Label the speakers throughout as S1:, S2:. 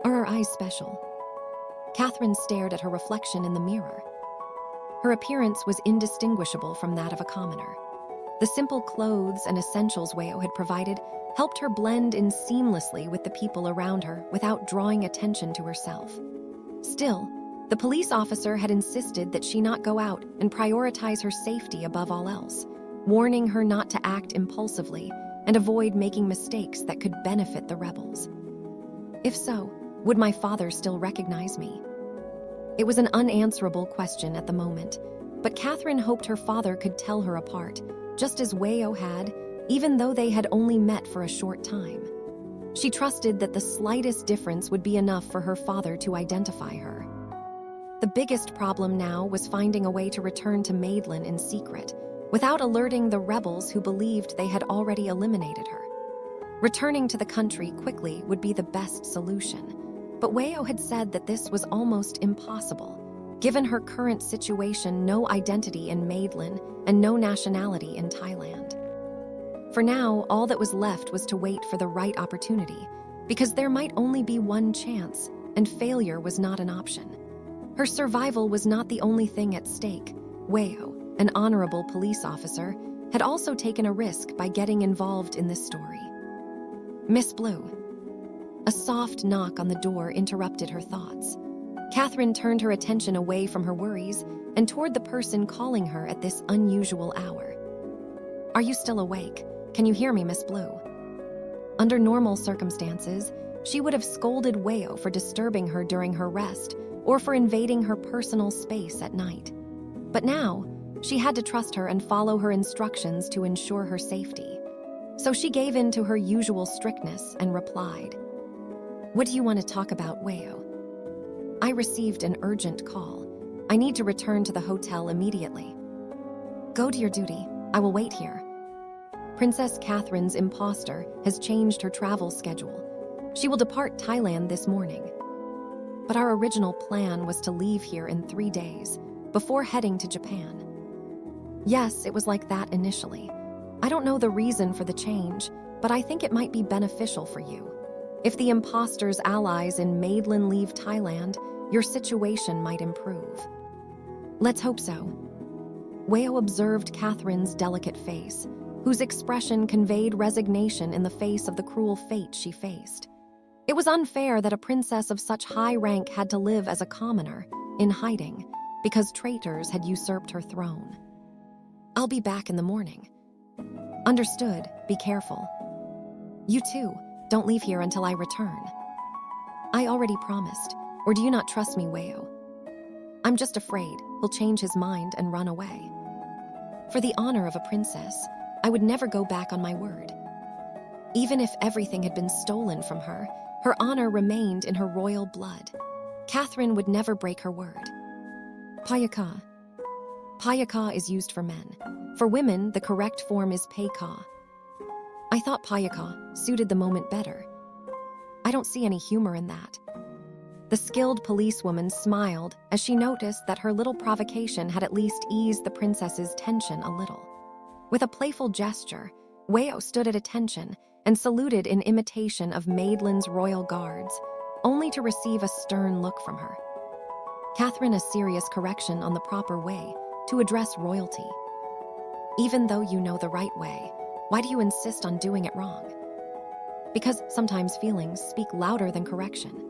S1: Are her eyes special? Catherine stared at her reflection in the mirror. Her appearance was indistinguishable from that of a commoner. The simple clothes and essentials Weo had provided helped her blend in seamlessly with the people around her without drawing attention to herself. Still, the police officer had insisted that she not go out and prioritize her safety above all else, warning her not to act impulsively and avoid making mistakes that could benefit the rebels. If so, would my father still recognize me? It was an unanswerable question at the moment, but Catherine hoped her father could tell her apart, just as Weo had, even though they had only met for a short time. She trusted that the slightest difference would be enough for her father to identify her. The biggest problem now was finding a way to return to Madeline in secret, without alerting the rebels who believed they had already eliminated her. Returning to the country quickly would be the best solution, but Weo had said that this was almost impossible, given her current situation, no identity in Madeline and no nationality in Thailand. For now, all that was left was to wait for the right opportunity, because there might only be one chance, and failure was not an option. Her survival was not the only thing at stake. Weo, an honorable police officer, had also taken a risk by getting involved in this story. Miss Blue. A soft knock on the door interrupted her thoughts. Catherine turned her attention away from her worries and toward the person calling her at this unusual hour. Are you still awake? Can you hear me, Miss Blue? Under normal circumstances, she would have scolded Weo for disturbing her during her rest or for invading her personal space at night. But now, she had to trust her and follow her instructions to ensure her safety. So she gave in to her usual strictness and replied, What do you want to talk about, Weo? I received an urgent call. I need to return to the hotel immediately. Go to your duty. I will wait here. Princess Catherine's imposter has changed her travel schedule. She will depart Thailand this morning. But our original plan was to leave here in 3 days, before heading to Japan. Yes, it was like that initially. I don't know the reason for the change, but I think it might be beneficial for you. If the imposter's allies in Madeline leave Thailand, your situation might improve. Let's hope so. Weo observed Catherine's delicate face, whose expression conveyed resignation in the face of the cruel fate she faced. It was unfair that a princess of such high rank had to live as a commoner, in hiding, because traitors had usurped her throne. I'll be back in the morning. Understood. Be careful. You too. Don't leave here until I return. I already promised. Or do you not trust me, Weo? I'm just afraid he'll change his mind and run away. For the honor of a princess, I would never go back on my word. Even if everything had been stolen from her, her honor remained in her royal blood. Catherine would never break her word. Payaka. Payaka is used for men. For women, the correct form is Payka. I thought Payaka suited the moment better. I don't see any humor in that. The skilled policewoman smiled as she noticed that her little provocation had at least eased the princess's tension a little. With a playful gesture, Weo stood at attention and saluted in imitation of Madeline's royal guards, only to receive a stern look from her. Catherine, a serious correction on the proper way to address royalty. Even though you know the right way, why do you insist on doing it wrong? Because sometimes feelings speak louder than correction.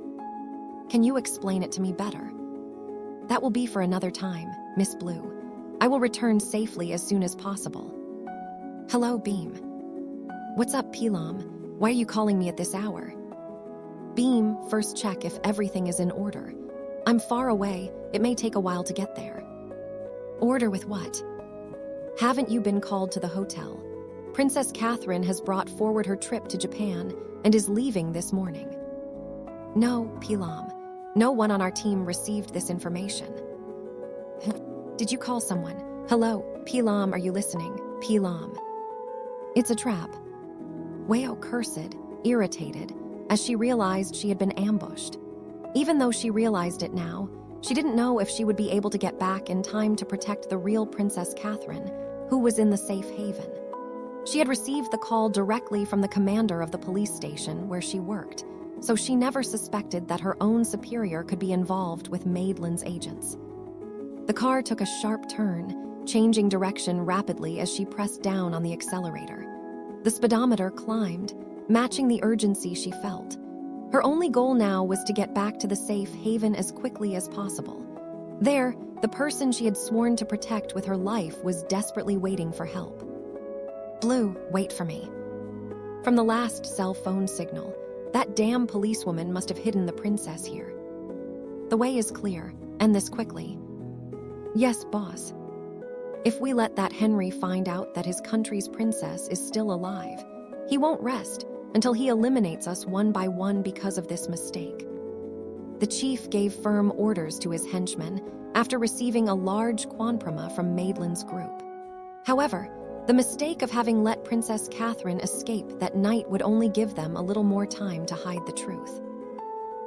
S1: Can you explain it to me better? That will be for another time, Miss Blue. I will return safely as soon as possible. Hello, Beam. What's up, Pilam? Why are you calling me at this hour? Beam, first check if everything is in order. I'm far away. It may take a while to get there. Order with what? Haven't you been called to the hotel? Princess Catherine has brought forward her trip to Japan and is leaving this morning. No, Pilam. No one on our team received this information. Did you call someone? Hello, Pilam, are you listening? Pilam. It's a trap. Weo cursed, irritated, as she realized she had been ambushed. Even though she realized it now, she didn't know if she would be able to get back in time to protect the real Princess Catherine, who was in the safe haven. She had received the call directly from the commander of the police station where she worked, so she never suspected that her own superior could be involved with Madelin's agents. The car took a sharp turn, changing direction rapidly as she pressed down on the accelerator. The speedometer climbed, matching the urgency she felt. Her only goal now was to get back to the safe haven as quickly as possible. There, the person she had sworn to protect with her life was desperately waiting for help. "Blue, wait for me." From the last cell phone signal, that damn policewoman must have hidden the princess here. "The way is clear, and this quickly." "Yes, boss. If we let that Henry find out that his country's princess is still alive, he won't rest until he eliminates us one by one because of this mistake." The chief gave firm orders to his henchmen after receiving a large quanproma from Madelin's group. However, the mistake of having let Princess Catherine escape that night would only give them a little more time to hide the truth.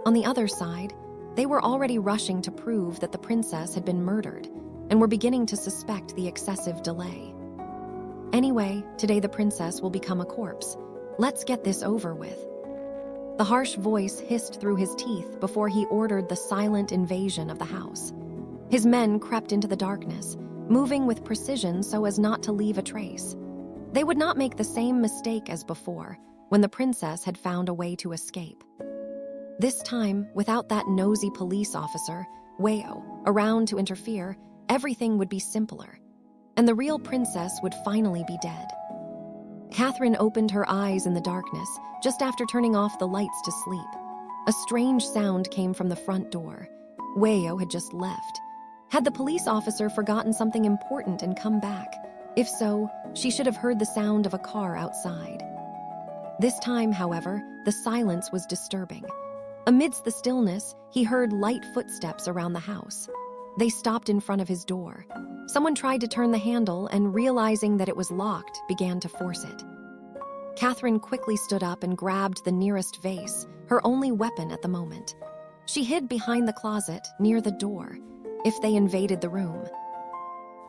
S1: On the other side, they were already rushing to prove that the princess had been murdered and were beginning to suspect the excessive delay. "Anyway, today the princess will become a corpse. Let's get this over with." The harsh voice hissed through his teeth before he ordered the silent invasion of the house. His men crept into the darkness, moving with precision so as not to leave a trace. They would not make the same mistake as before, when the princess had found a way to escape. This time, without that nosy police officer, Wayo, around to interfere, everything would be simpler, and the real princess would finally be dead. Catherine opened her eyes in the darkness just after turning off the lights to sleep. A strange sound came from the front door. Wayo had just left. Had the police officer forgotten something important and come back? If so, she should have heard the sound of a car outside. This time, however, the silence was disturbing. Amidst the stillness, he heard light footsteps around the house. They stopped in front of his door. Someone tried to turn the handle and, realizing that it was locked, began to force it. Catherine quickly stood up and grabbed the nearest vase, her only weapon at the moment. She hid behind the closet, near the door, if they invaded the room.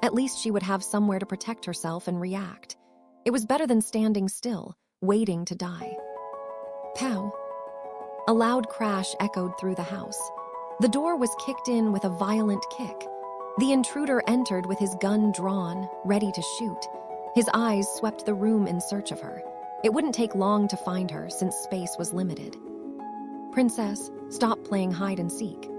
S1: At least she would have somewhere to protect herself and react. It was better than standing still, waiting to die. Pow! A loud crash echoed through the house. The door was kicked in with a violent kick. The intruder entered with his gun drawn, ready to shoot. His eyes swept the room in search of her. It wouldn't take long to find her since space was limited. "Princess, stop playing hide and seek.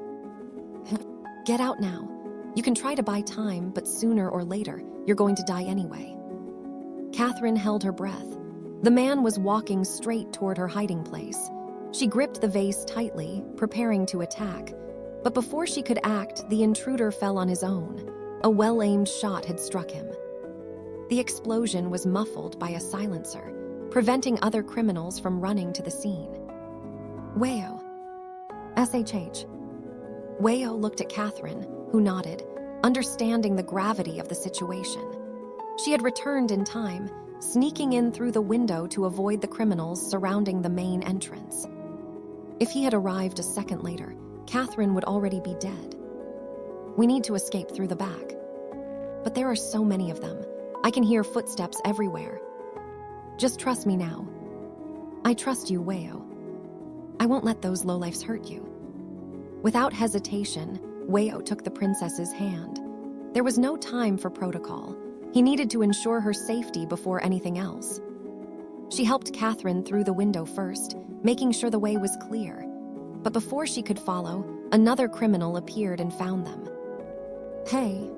S1: Get out now. You can try to buy time, but sooner or later, you're going to die anyway." Catherine held her breath. The man was walking straight toward her hiding place. She gripped the vase tightly, preparing to attack. But before she could act, the intruder fell on his own. A well-aimed shot had struck him. The explosion was muffled by a silencer, preventing other criminals from running to the scene. "Wayo. SHH. Wayo looked at Catherine, who nodded, understanding the gravity of the situation. She had returned in time, sneaking in through the window to avoid the criminals surrounding the main entrance. If he had arrived a second later, Catherine would already be dead. "We need to escape through the back. But there are so many of them. I can hear footsteps everywhere. Just trust me now." "I trust you, Wayo. I won't let those lowlifes hurt you." Without hesitation, Wayo took the princess's hand. There was no time for protocol. He needed to ensure her safety before anything else. She helped Catherine through the window first, making sure the way was clear. But before she could follow, another criminal appeared and found them. "Hey."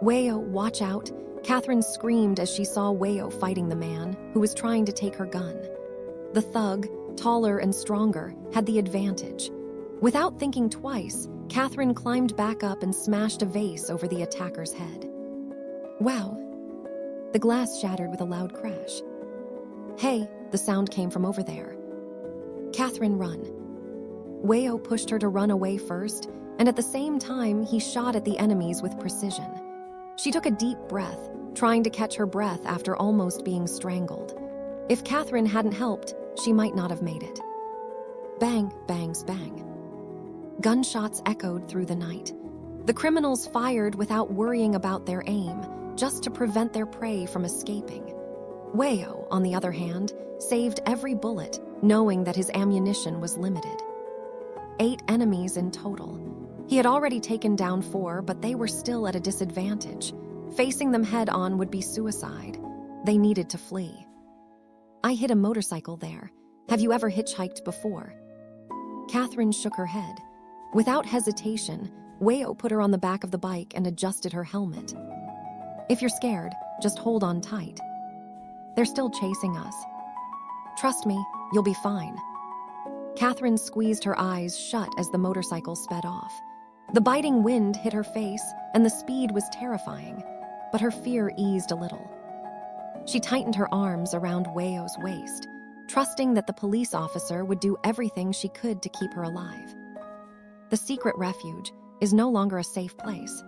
S1: "Wayo, watch out." Catherine screamed as she saw Wayo fighting the man, who was trying to take her gun. The thug, taller and stronger, had the advantage. Without thinking twice, Catherine climbed back up and smashed a vase over the attacker's head. Wow. The glass shattered with a loud crash. "Hey," the sound came from over there. "Catherine, run." Wayo pushed her to run away first, and at the same time, he shot at the enemies with precision. She took a deep breath, trying to catch her breath after almost being strangled. If Catherine hadn't helped, she might not have made it. Bang, bangs, bang. Gunshots echoed through the night. The criminals fired without worrying about their aim, just to prevent their prey from escaping. Wayo, on the other hand, saved every bullet, knowing that his ammunition was limited. 8 enemies in total. He had already taken down 4, but they were still at a disadvantage. Facing them head-on would be suicide. They needed to flee. I hit a motorcycle there. Have you ever hitchhiked before? Catherine shook her head. Without hesitation, Wayo put her on the back of the bike and adjusted her helmet. If you're scared, just hold on tight. They're still chasing us. Trust me, you'll be fine. Catherine squeezed her eyes shut as the motorcycle sped off. The biting wind hit her face, and the speed was terrifying, but her fear eased a little. She tightened her arms around Wayo's waist, trusting that the police officer would do everything she could to keep her alive. The secret refuge is no longer a safe place.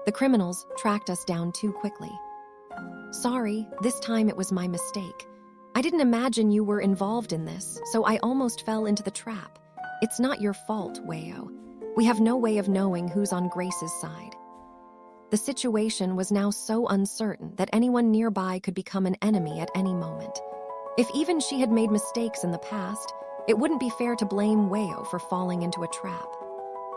S1: The criminals tracked us down too quickly. Sorry, this time it was my mistake. I didn't imagine you were involved in this, so I almost fell into the trap. It's not your fault, Wayo. We have no way of knowing who's on Grace's side. The situation was now so uncertain that anyone nearby could become an enemy at any moment. If even she had made mistakes in the past, it wouldn't be fair to blame Wayo for falling into a trap.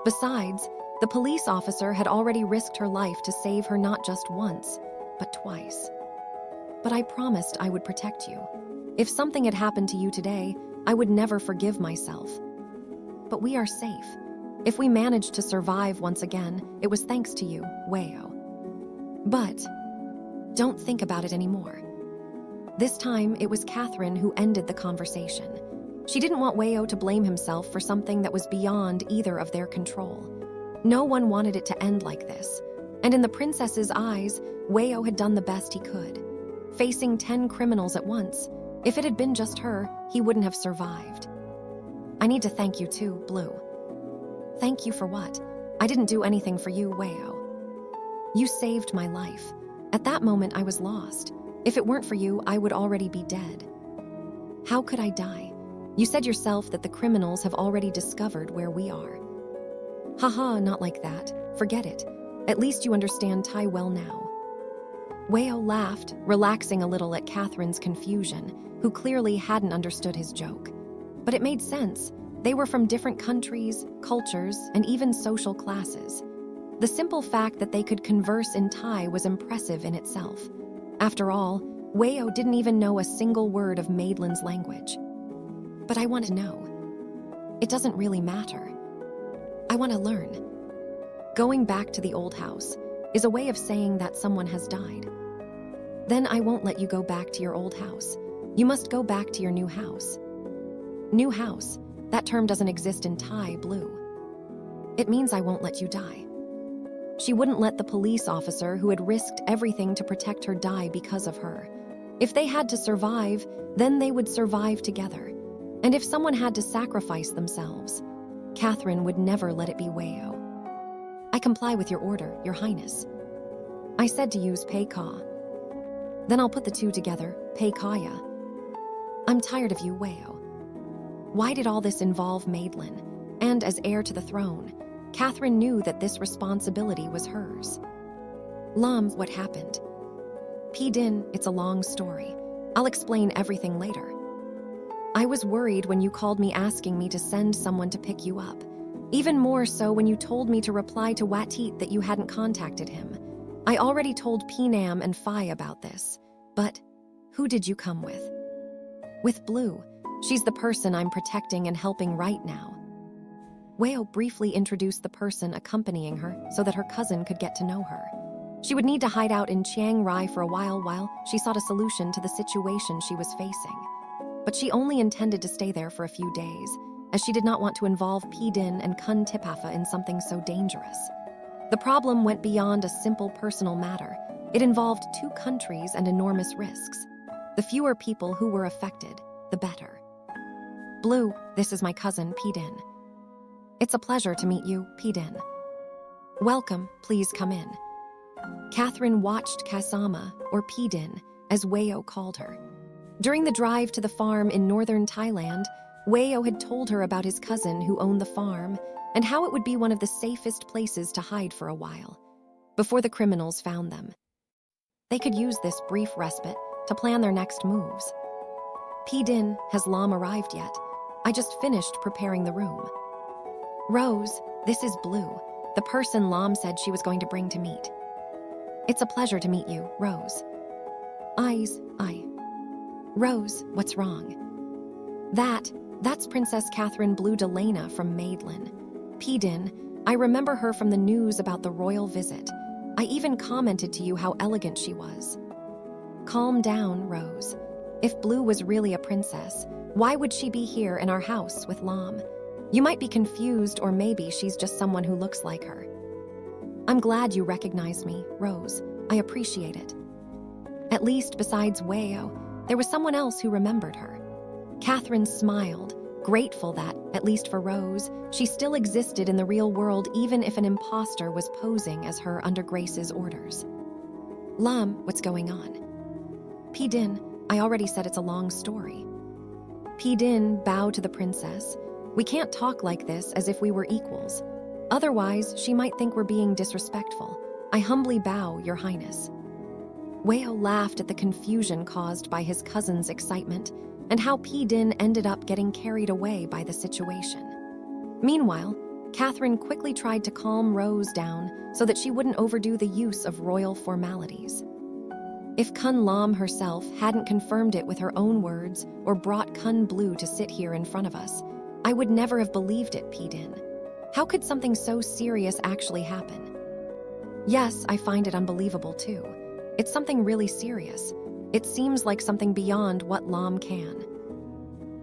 S1: Besides, the police officer had already risked her life to save her not just once, but twice. But I promised I would protect you. If something had happened to you today, I would never forgive myself. But we are safe. If we managed to survive once again, it was thanks to you, Wayo. But don't think about it anymore. This time, it was Catherine who ended the conversation. She didn't want Wayo to blame himself for something that was beyond either of their control. No one wanted it to end like this. And in the princess's eyes, Wayo had done the best he could. Facing 10 criminals at once, if it had been just her, he wouldn't have survived. I need to thank you too, Blue. Thank you for what? I didn't do anything for you, Wayo. You saved my life. At that moment, I was lost. If it weren't for you, I would already be dead. How could I die? You said yourself that the criminals have already discovered where we are. Haha, not like that. Forget it. At least you understand Thai well now. Wayo laughed, relaxing a little at Catherine's confusion, who clearly hadn't understood his joke. But it made sense. They were from different countries, cultures, and even social classes. The simple fact that they could converse in Thai was impressive in itself. After all, Wayo didn't even know a single word of Madelin's language. But I want to know. It doesn't really matter. I want to learn. Going back to the old house is a way of saying that someone has died. Then I won't let you go back to your old house. You must go back to your new house. New house. That term doesn't exist in Thai, Blue. It means I won't let you die. She wouldn't let the police officer who had risked everything to protect her die because of her. If they had to survive, then they would survive together. And if someone had to sacrifice themselves, Catherine would never let it be Wayo. I comply with your order, Your Highness. I said to use Pei Ka. Then I'll put the two together, Pei Kaya. I'm tired of you, Wayo. Why did all this involve Madeline? And as heir to the throne, Catherine knew that this responsibility was hers. What happened? Din, it's a long story. I'll explain everything later. I was worried when you called me asking me to send someone to pick you up. Even more so when you told me to reply to Watit that you hadn't contacted him. I already told Pinam and Phi about this. But who did you come with? With Blue. She's the person I'm protecting and helping right now. Wayo briefly introduced the person accompanying her so that her cousin could get to know her. She would need to hide out in Chiang Rai for a while she sought a solution to the situation she was facing. But she only intended to stay there for a few days, as she did not want to involve Din and Kun Tipafa in something so dangerous. The problem went beyond a simple personal matter. It involved 2 countries and enormous risks. The fewer people who were affected, the better. Blue, this is my cousin, Din. It's a pleasure to meet you, Din. Welcome, please come in. Catherine watched Kasama, or Din, as Wayo called her. During the drive to the farm in northern Thailand, Wayo had told her about his cousin who owned the farm and how it would be one of the safest places to hide for a while, before the criminals found them. They could use this brief respite to plan their next moves. P-Din, has Lam arrived yet? I just finished preparing the room. Rose, this is Blue, the person Lam said she was going to bring to meet. It's a pleasure to meet you, Rose. Rose, what's wrong? That's Princess Catherine Blue Delana from Maidlin. P-Din, I remember her from the news about the royal visit. I even commented to you how elegant she was. Calm down, Rose. If Blue was really a princess, why would she be here in our house with Lam? You might be confused, or maybe she's just someone who looks like her. I'm glad you recognized me, Rose. I appreciate it. At least besides Weo, there was someone else who remembered her. Catherine smiled, grateful that, at least for Rose, she still existed in the real world even if an imposter was posing as her under Grace's orders. Lam, what's going on? P-Din, I already said it's a long story. P-Din bowed to the princess. We can't talk like this as if we were equals. Otherwise, she might think we're being disrespectful. I humbly bow, Your Highness. Weo laughed at the confusion caused by his cousin's excitement and how P-Din ended up getting carried away by the situation. Meanwhile, Catherine quickly tried to calm Rose down so that she wouldn't overdo the use of royal formalities. If Kun Lam herself hadn't confirmed it with her own words or brought Kun Blue to sit here in front of us, I would never have believed it, P-Din. How could something so serious actually happen? Yes, I find it unbelievable too. It's something really serious. It seems like something beyond what Lam can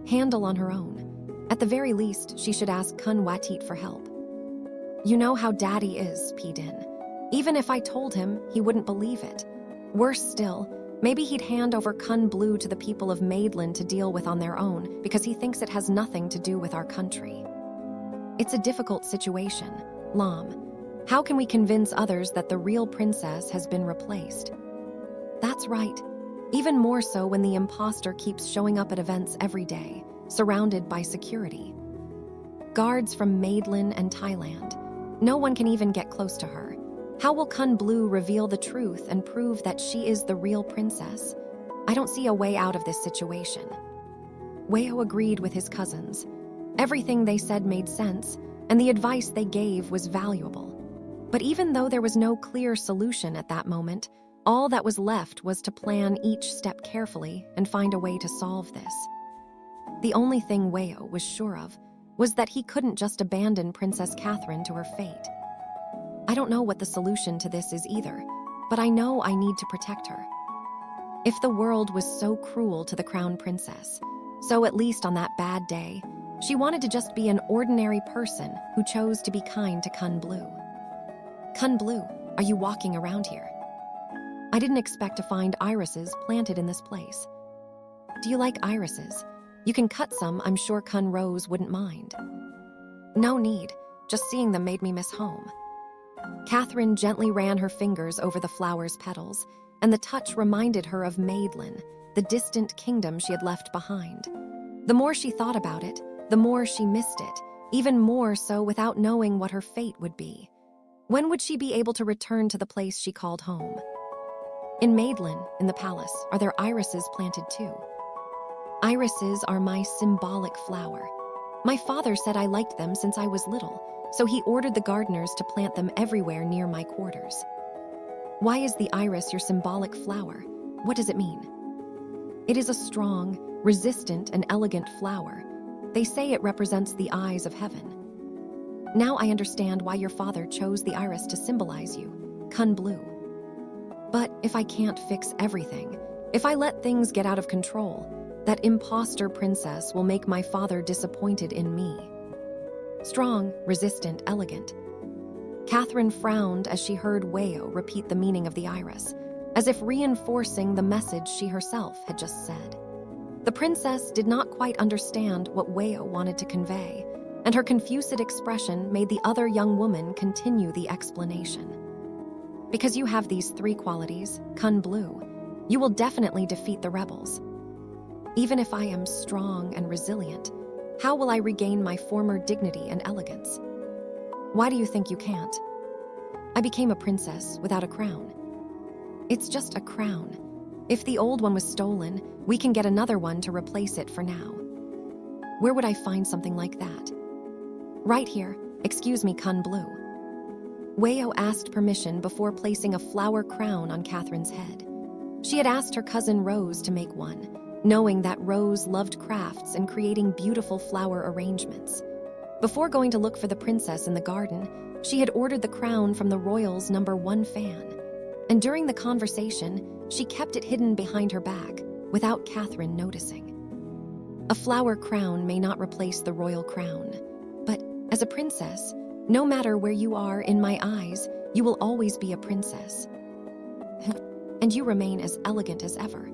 S1: handle on her own. At the very least, she should ask Kun Watit for help. You know how Daddy is, P-Din. Even if I told him, he wouldn't believe it. Worse still, maybe he'd hand over Kun Blue to the people of Maidlin to deal with on their own because he thinks it has nothing to do with our country. It's a difficult situation. Lam, how can we convince others that the real princess has been replaced? That's right. Even more so when the imposter keeps showing up at events every day, surrounded by security. Guards from Maidlin and Thailand. No one can even get close to her. How will Kun Blue reveal the truth and prove that she is the real princess? I don't see a way out of this situation. Weo agreed with his cousins. Everything they said made sense, and the advice they gave was valuable. But even though there was no clear solution at that moment, all that was left was to plan each step carefully and find a way to solve this. The only thing Weo was sure of was that he couldn't just abandon Princess Catherine to her fate. I don't know what the solution to this is either, but I know I need to protect her. If the world was so cruel to the crown princess, so at least on that bad day, she wanted to just be an ordinary person who chose to be kind to Kun Blue. Kun Blue, are you walking around here? I didn't expect to find irises planted in this place. Do you like irises? You can cut some, I'm sure Kun Rose wouldn't mind. No need, just seeing them made me miss home. Catherine gently ran her fingers over the flower's petals, and the touch reminded her of Maidlin, the distant kingdom she had left behind. The more she thought about it, the more she missed it, even more so without knowing what her fate would be. When would she be able to return to the place she called home? In Maidlin, in the palace, are there irises planted too? Irises are my symbolic flower. My father said I liked them since I was little, so he ordered the gardeners to plant them everywhere near my quarters. Why is the iris your symbolic flower? What does it mean? It is a strong, resistant, and elegant flower. They say it represents the eyes of heaven. Now I understand why your father chose the iris to symbolize you, Kun Blue. But if I can't fix everything, if I let things get out of control, that imposter princess will make my father disappointed in me. Strong, resistant, elegant. Catherine frowned as she heard Weo repeat the meaning of the iris, as if reinforcing the message she herself had just said. The princess did not quite understand what Weo wanted to convey, and her confused expression made the other young woman continue the explanation. Because you have these three qualities, Kun Blue, you will definitely defeat the rebels. Even if I am strong and resilient, how will I regain my former dignity and elegance? Why do you think you can't? I became a princess without a crown. It's just a crown. If the old one was stolen, we can get another one to replace it for now. Where would I find something like that? Right here. Excuse me, Kun Blue. Wayo asked permission before placing a flower crown on Catherine's head. She had asked her cousin Rose to make one, knowing that Rose loved crafts and creating beautiful flower arrangements. Before going to look for the princess in the garden, she had ordered the crown from the royals' #1 fan. And during the conversation, she kept it hidden behind her back, without Catherine noticing. A flower crown may not replace the royal crown, but as a princess, no matter where you are in my eyes, you will always be a princess. And you remain as elegant as ever.